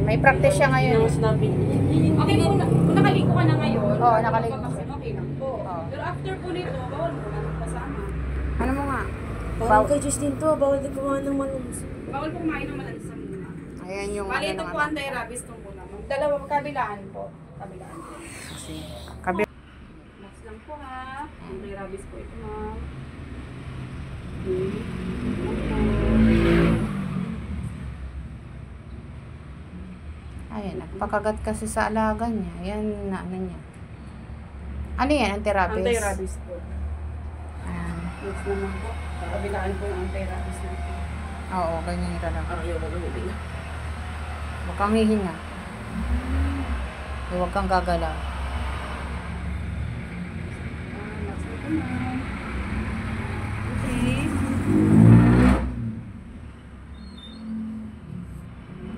May practice siya ngayon. Okay, kung nakaligo ka na ngayon, Oo, nakaligo. okay lang po. Oo. Pero after po nito, bawal mo na kasama. Ano mo nga? Parang kay Justin to, bawal din kumain ng malansa. Bawal po kumain ng malansa muna. Ayan yung Bali, ito ng po anti-rabies itong muna. Dalawa, kabilaan po. Kabilaan po. Max lang po ha. Anti-rabies po ito ma'am. Ayan, nagpakagat kasi sa alaga niya. Ayan na ano niya. Ano yan? Anti-rabies? Anti-rabies po. Ayan. Max naman po. Kabilaan po yung anti-rabies natin. Oo, ganyan yung talaga. Ayaw ko gamitin. Huwag kang hihinga. Huwag kang gagalaw. Max na po ma'am. Okay.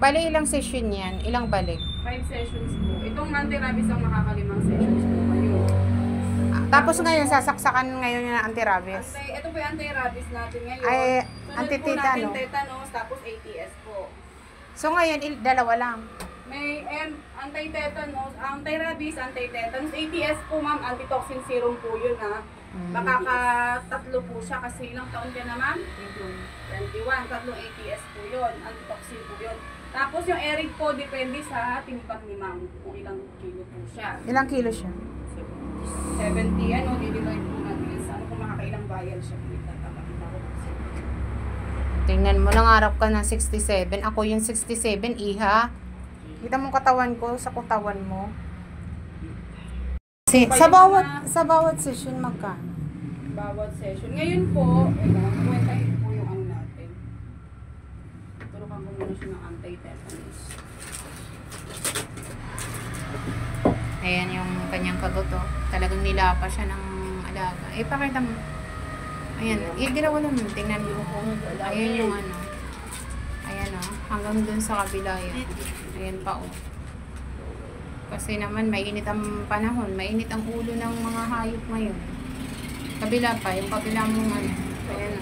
Bali, ilang session yan? Ilang balik? 5 sessions po. Itong anti-rabies ang makakalimang sessions po kayo. Tapos ngayon, sasaksakan ngayon yung anti-rabies. Ito po yung anti-rabies natin ngayon. Ay, Sunod anti-tetano. po natin tetanus, tapos ATS po. So ngayon, dalawa lang. May anti-tetanus, anti-rabies, anti-tetanus. ATS po ma'am, antitoxin serum po yun ha. Makakatatlo po siya kasi ilang taon ka na ma'am? 21. Tatlong ATS po yun. Antitoxin po yun. Tapos yung Eric po, depende sa timbang ni ma'am kung ilang kilo po siya. Ilang kilo siya? 70, didivide po natin sa ano kung makakailang vial siya. Tingnan mo, nangarap ka ng 67. Ako yung 67, iha. Kita mo katawan ko sa katawan mo. Sa bawat session magkano? Bawat session. Ngayon po, kwentahin po yung ano natin. Turukan ko muna siya ng anti-tetanus. Ayan yung kanyang kagoto. Talagang nilapa siya ng alaga. Pakita mo. Ayan. Ginawa naman. Tingnan mo. Ayan yung ano. Ayan o. Hanggang dun sa kabila yan. Ayan pa o. Kasi naman, mainit ang panahon. Mainit ang ulo ng mga hayop ngayon. Kabila pa. Yung kabila mong ano. Ayan o.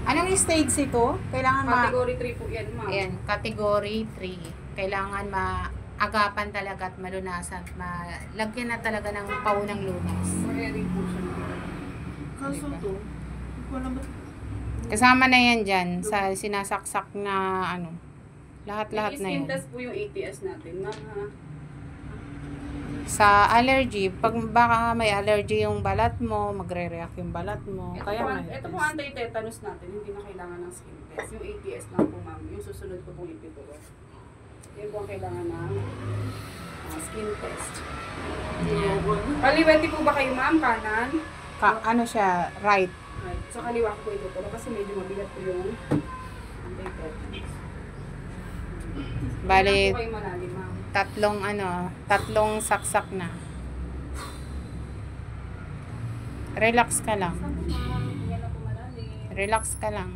Anong stage ito? Kailangan Category 3 po yan, ma'am. Ayan, category 3. Kailangan maagapan talaga at malunasan. Lagyan na talaga ng paunang lunas. For Eric po siya. Kaso to, wala ba? Kasama na yan dyan sa sinasaksak na ano. Lahat-lahat na Skin yan. test po yung ATS natin, ma'am ha. Sa allergy, pag baka may allergy yung balat mo, magre-react yung balat mo. Ito po anti-tetanus natin, hindi na kailangan ng skin test. Yung ATS lang po, ma'am. Yung susunod ko pong ituturo. Yun po ang kailangan ng skin test. Kaliwete po ba kayo, ma'am? Kanan? Ano siya, right. Right. Sa kaliwa ko po ituturo kasi medyo mabigat po yung anti-tetanus. Bali, Kailangan po kayo malalim, ma'am. tatlong saksak na. Relax ka lang. Saan po, ma'am? Yan na po malalim. Relax ka lang.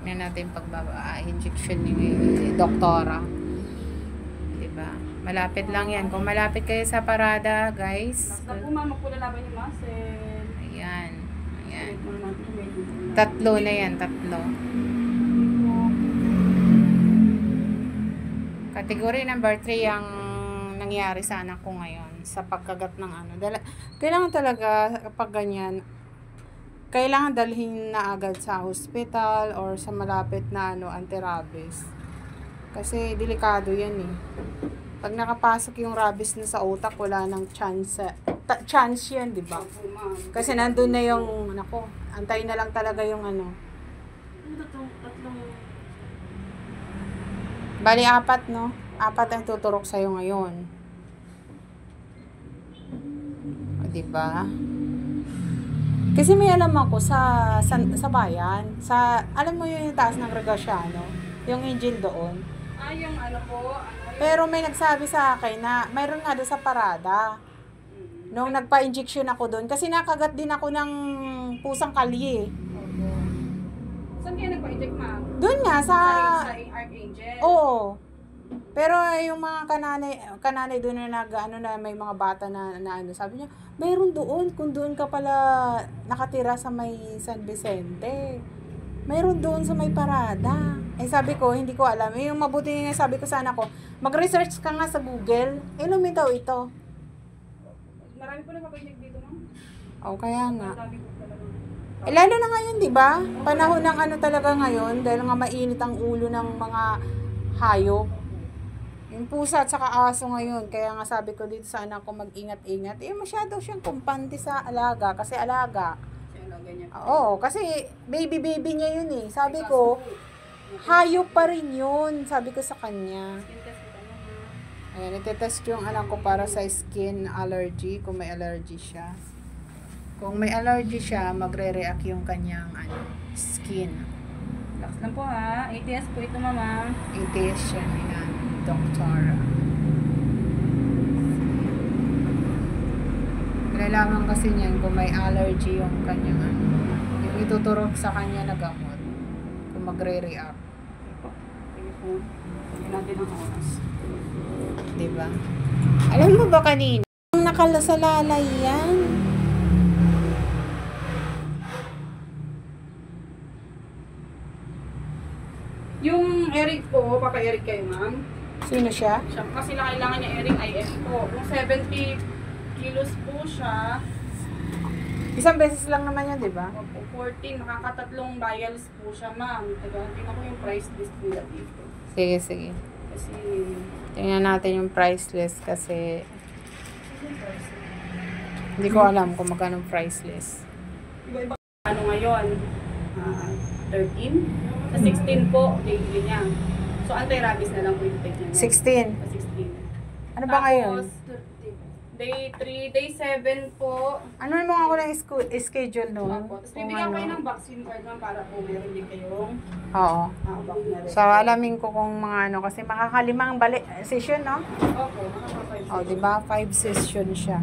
Yan natin pagbaba. Injection ni doktora. Diba? Malapit lang yan. Kung malapit kayo sa parada, guys. Basta po, ma'am, magpulalaban yung muscle. Ayan. Ayan. Muna natin kung medyo. Tatlo na yan. Tatlo. Category number 3 ang nangyari sa anak ko ngayon sa pagkagat ng ano. Kailangan talaga kapag ganyan, kailangan dalhin na agad sa hospital or sa malapit na anti-rabies. Kasi delikado yan eh. Pag nakapasok yung rabies na sa utak, wala nang chance. Chance yan, di ba? Opo, ma'am. Kasi nandun na yung, nako, antayin na lang talaga yung ano. Tatlong Bali, 4, no? 4 ang tuturok sa'yo ngayon. O, diba? Kasi may alam ako sa bayan. Alam mo yung taas ng Regasiano? Yung Angel doon. Yung ano po, Pero may nagsabi sa akin na mayroon nga doon sa parada. Nung nagpa-injection ako doon. Kasi nakagat din ako ng pusang kalye. saan kayo nagpa-inject, ma'am? Doon nga, sa Archangel? Oo. Pero yung mga kananay doon na na may mga bata na ano, sabi niya, mayroon doon, kung doon ka pala nakatira sa may San Vicente. Mayroon doon sa may parada. Eh sabi ko, hindi ko alam. Eh, yung mabuti nga sabi ko sana ko, mag-research ka nga sa Google. Eh, lumitaw ito. Marami po nagpapacheck dito, ma'am. O, kaya nga. Sabi ko talaga. Eh, lalo na ngayon, di ba? Panahon ng ano talaga ngayon, dahil nga mainit ang ulo ng mga hayop. Yung pusa at saka aso ngayon, kaya nga sabi ko dito sa anak ko mag-ingat-ingat. Eh, masyado siyang kumpante sa alaga, kasi alaga. Kasi ano, ganyan. Oo, kasi baby niya yun eh. Sabi ko, hayop pa rin yun, sabi ko sa kanya. Skin test ko na, ma'am. Ayan, itetest yung anak ko para sa skin allergy, kung may allergy siya. Kung may allergy siya, magre-react yung kanyang skin. Relax lang po ha. ATS po ito, mama. ATS siya ni doktora. Malalaman kasi niyan kung may allergy yung kanyang yung ituturok sa kanya na gamot. Kung magre-react. Sige po. Hindi natin ang oras. Diba? Alam mo ba kanina? Nakalasalalay yan. Yung Eric po, Papa Eric kayo, ma'am. Sino siya? Siya, kasi kailangan niya Eric IF po. Kung 70 kilos po siya, Isang beses lang naman yan, diba? opo, 14, nakakatatlong vials po siya, ma'am. Tingnan ko yung price list nila dito. Sige, sige. Kasi, Tingnan natin yung price list kasi hindi ko alam kung magkano ang price list. iba-iba ano ngayon? 13? Sa 16 po, daily niya. So, anti-rabies na lang po yung take niya. 16. Sa 16. Ano ba ngayon? Tapos, day 3, day 7 po. Ano mo ako ng schedule noon? Tapos, bibigyan ko kayo ng vaccine card, ma'am, para po meron din kayong Oo. back na rin. So, alamin ko kung mga ano, kasi makakalimang session, no? Opo, makaka-5. O, di ba? 5 session siya.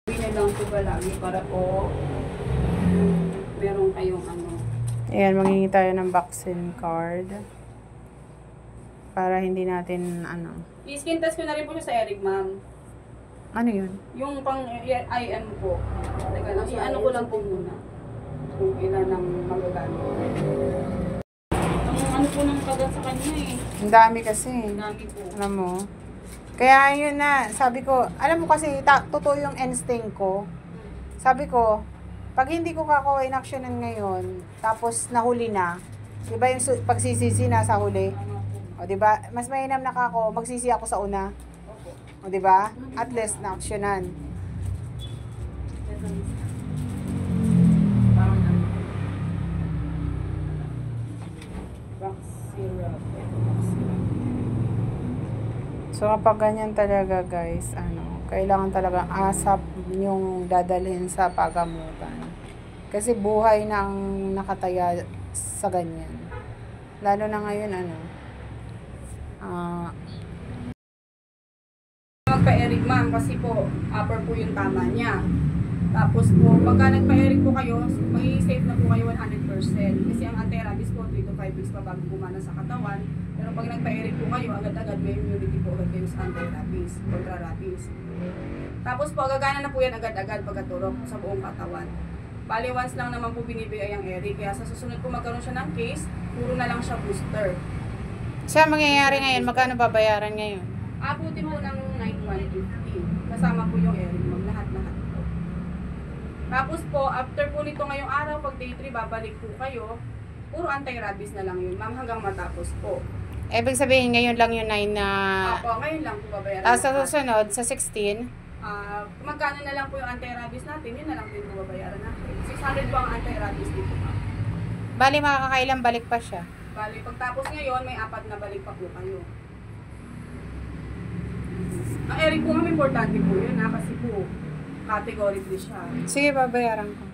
Sabihin lang po ba lagi para po meron kayong ano. Ayan, maghingi tayo ng vaccine card. Para hindi natin, I-skin test ko na rin po siya sa Eric, ma'am. ano yun? Yung pang IM po. Teka lang, i-ano ko lang po muna. Kung ilan ang magagamit. Ang ano po ng kagat sa kanya eh. Ang dami kasi. Dami po. Alam mo? Kaya yun na, sabi ko, alam mo kasi, totoo yung instinct ko. Sabi ko, pag hindi ko kakuha inaksyonan ngayon, tapos nahuli na, di ba yung pagsisisi na sa huli? O di ba? Mas mainam na ako, magsisi ako sa una. Opo. O di ba? At least na-aksyonan. Parang ano. Box syrup. Ito, box syrup. So kapag ganyan talaga guys, kailangan talaga asap yung dadalhin sa pagamutan. Kasi buhay na ang nakataya sa ganyan. Lalo na ngayon Magpa-Eric, ma'am, kasi po upper po yung tama niya. Tapos po, pagka nagpa-Eric po kayo, may safe na po kayo 100%. Kasi ang anti-rabies po, 3 to 5 weeks pa bago gumana sa katawan. Pero pag nagpa-Eric po kayo, agad-agad may immunity po agad kayo sa anti-rabies, kontra rabies. Tapos po, gagana na po yan agad-agad pagkaturok sa buong katawan. Bali, once lang naman po binibigay ang Eric. Kaya sa susunod po magkaroon siya ng case, puro na lang siya booster. siya mangyayari ngayon, magkano babayaran ngayon? Abutin po ng 9,150. Kasama po yung Eric, ma'am. Lahat-lahat po. Tapos po, after po nito ngayong araw, pag day 3, babalik po kayo. Puro anti-rabies na lang yun, ma'am, hanggang matapos po. Ibig sabihin, ngayon lang yung 9 na... Apo, ngayon lang po babayaran. Tapos sa lahat. susunod, sa 16, Magkano na lang po yung anti-rabies natin, yun na lang din po babayaran natin. 600 po ang anti-rabies dito, ma'am. bali makakailang balik pa siya. Bali, pagtapos ngayon, may 4 na balik pa po kayo. Ang Eric po, ma'am, importante po yun, kasi po, categorically siya. Sige, babayaran ko.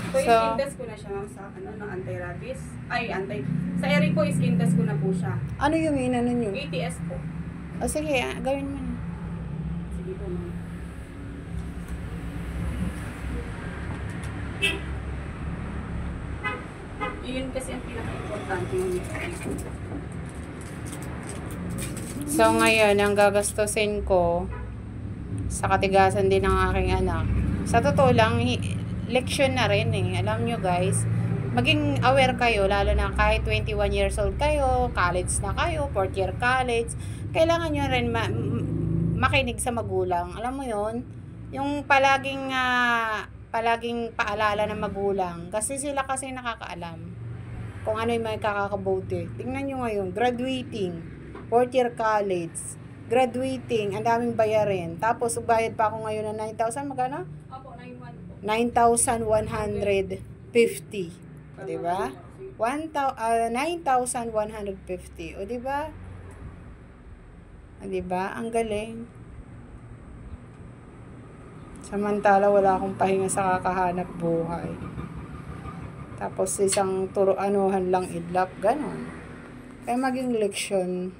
So, skin test ko na siya, ma'am, sa anti-rabies. Sa Eric po, skin test ko na po siya. Ano yung inano nyo? ATS po. O sige, gawin mo na. Sige po, ma'am. Yun kasi ang pinaka-importante yung So ngayon, ang gagastusin ko sa katigasan din ng aking anak. Sa totoo lang, leksyon na rin eh. Alam nyo guys, maging aware kayo, lalo na kahit 21 years old kayo, college na kayo, 4th year college, kailangan nyo rin makinig sa magulang. Alam mo yon, yung palaging paalala ng magulang, kasi sila kasi nakakaalam kung ano yung may kakakabuti. Tingnan nyo ngayon, graduating, 4th year college, graduating, ang daming bayarin. Tapos, bayad pa ako ngayon ng 9,000, magkano? Opo, 9,100 po. 9,150. O, diba? 9,150. O, diba? O, diba? Ang galing. Samantala, wala akong pahinga sa kakahanap buhay. Tapos, isang anuhan lang idlap, ganon. Kaya maging leksyon,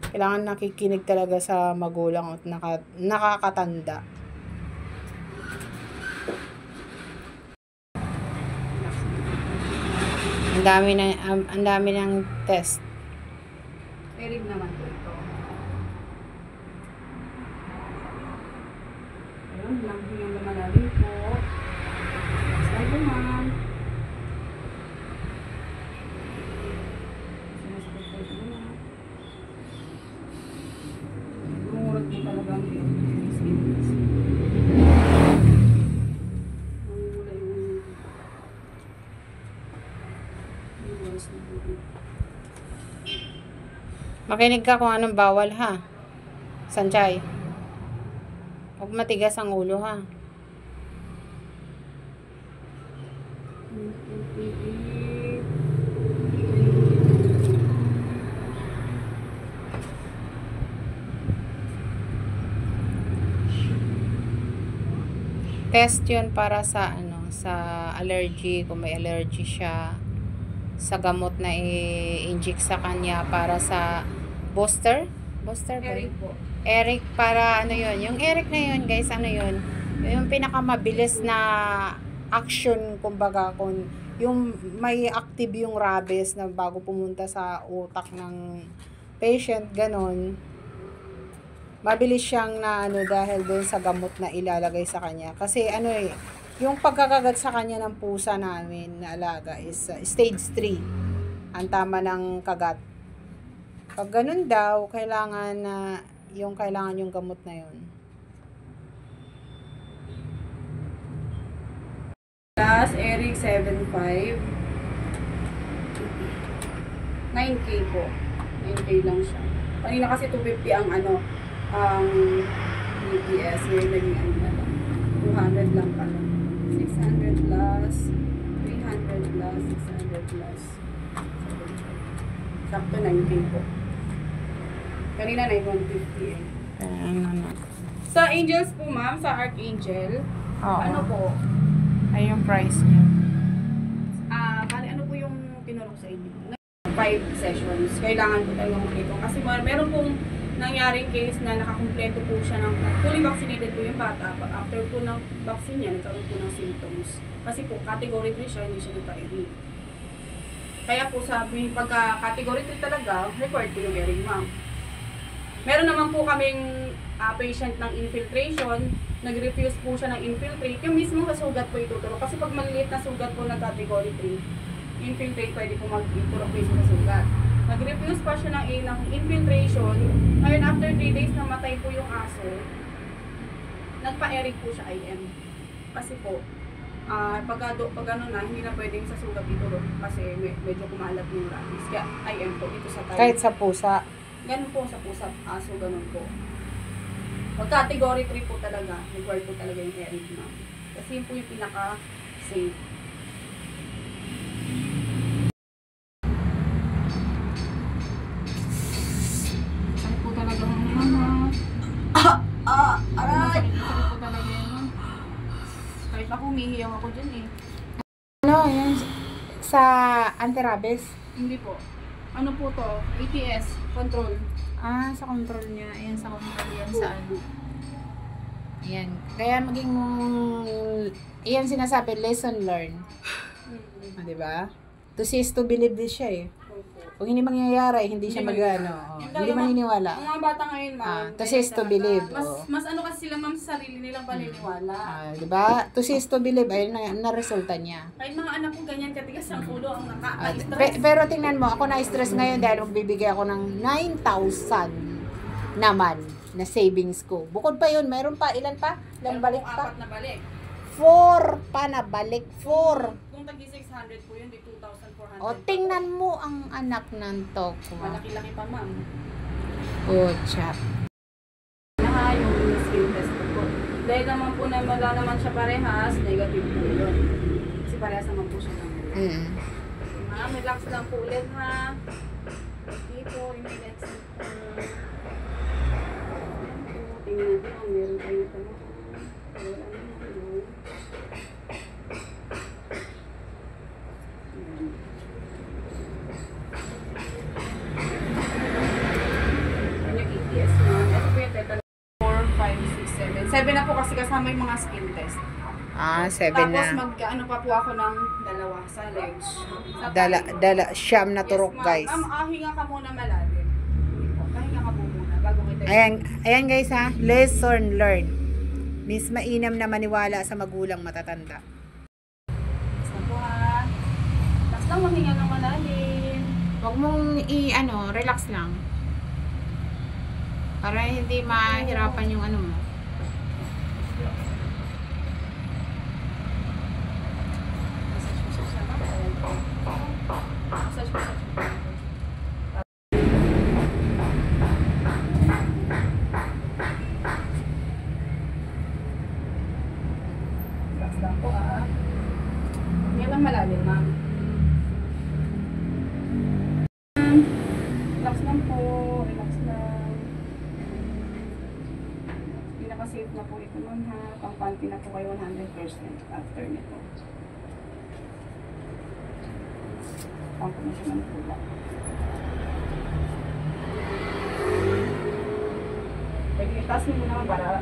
kailangan nakikinig talaga sa magulang at nakakatanda. Ang dami ng test. Eric naman po ito. Ayun, lang hingang naman natin po. Slide po, ma'am. Sinasakit po ito, ma'am. Lumurot po talaga ang skin. Mamumula yung oras na po. Makinig ka kung anong bawal ha. Sanchay. Huwag matigas ang ulo ha. Test yun para sa sa allergy, kung may allergy siya, sa gamot na i-inject sa kanya para sa booster ba? Eric po. Eric, para yun, yung Eric na yun guys, yun, yung pinakamabilis na action, kumbaga, kung yung may active yung rabies na bago pumunta sa utak ng patient, ganon, mabilis siyang dahil doon sa gamot na ilalagay sa kanya. Kasi yung pagkakagat sa kanya ng pusa namin na alaga is stage 3 ang tama ng kagat. Pag ganun daw, kailangan yung gamot na yun. Plus, Eric 7.5. 9K po. 9K lang siya. Kanina kasi 250 ang ang DPS. Ngayon naging na lang. 200 lang pala. 600 plus, 300 plus, 600 plus. Sakto 9K po. Kanina 9,150 eh. Sa Angels po ma'am, sa Archangel, Oo. ano po? Ay yung price niya. Bali ano po yung tinurok sa inyo? 5 sessions. Kailangan po talaga kumpleto. Kasi meron pong nangyaring case na nakakumpleto po siya ng fully vaccinated po yung bata. After po ng vaccine niya, nagkaroon po ng symptoms. Kasi po, category 3 siya, hindi siya nagka-ERI. Kaya po sabi, pagka category 3 talaga, required po yung ERI, ma'am. Meron naman po kaming patient ng infiltration, nag-refuse po siya ng infiltrate. Yung mismo sa sugat po ituturo. Kasi pag maliliit na sugat po ng category 3, infiltrate pwede po mag-ituro mismo sa sugat. Nag-refuse pa siya ng infiltration. Ngayon, after 3 days namatay po yung aso, nagpa-eric po siya IM. Kasi po, pag na, hindi na pwedeng sa sugat ituro kasi medyo kumalat yung rabies. Kaya IM po dito sa tayo. Kahit sa pusa. Ganun po sa pusa, aso, ganun po. Pag category 3 po talaga, required po talaga yung eric na. Kasi yun po yung pinaka-safe. Sakit po talaga ng mama. Aray! Sakit po talaga yun. Kahit ako, humihiyaw ako dyan eh. Yan sa anti-rabies? Hindi po. Ano po to? ATS, control. Sa control niya. Ayan, sa control yan sa Ayan. Kaya maging iyan sinasabi, lesson learned. Diba? To see is to believe din siya eh. Opo. Kung hindi mangyayari, hindi siya Hindi mag-ano. Yung Hindi talaga, maniniwala. Ang mga bata ngayon, ma'am. To see is to believe, Mas, oh. mas ano kasi sila, ma'am, sa sarili nilang paniniwala. Diba? To see is to believe, ayun na resulta niya. Kahit mga anak ko ganyan, katigas ang ulo, ang Ah, naka-stress. pero tingnan mo, ako na-stress ngayon dahil magbibigay ako ng 9,000 naman na savings ko. Bukod pa yun, mayroon pa, ilan pa? Ilang balik pa? 4 na balik. 4 pa na balik, 4. Kung tagi 600 po yun, di 2,400. O, tingnan mo ang anak ng toko. Malaki-laki pa, ma'am. O, chap. Na yung skin test ko po. Dahil naman po na wala naman siya parehas, negative po yun. Kasi parehas naman po siya ng Ma'am, relax lang po ulit ha. Hindi po, inhale exhale po. Tingnan natin kung meron kayo na tanong. Wala naman. Yan yung ETS ma'am. Ito po yung tetanus 4, 5, 6, 7. 7 na po kasi kasama yung mga skin test. Ah, 7 Tapos na. mag-ano pa po ako ng dalawa sa legs. Sa tayo. Siyam na turok, Yes, guys. ma'am. Ma'am, hinga ka muna malalim. Pahinga ka po muna bago kita. Ayan guys ha, lesson learned. Miss mainam na maniwala sa magulang matatanda. Basta po ha. Relax lang, maghinga ng malalim. Huwag mong relax lang. Para hindi mahirapan yung ano mo. Massage, massage. Relax lang po ha. Hinga lang malalim, ma'am. Relax lang po. Relax lang. Pinaka-safe na po ito, ma'am ha. Pang-panty na po kayo 100% after nito. Pang po na siya ng pula. Pwede itaas mo naman para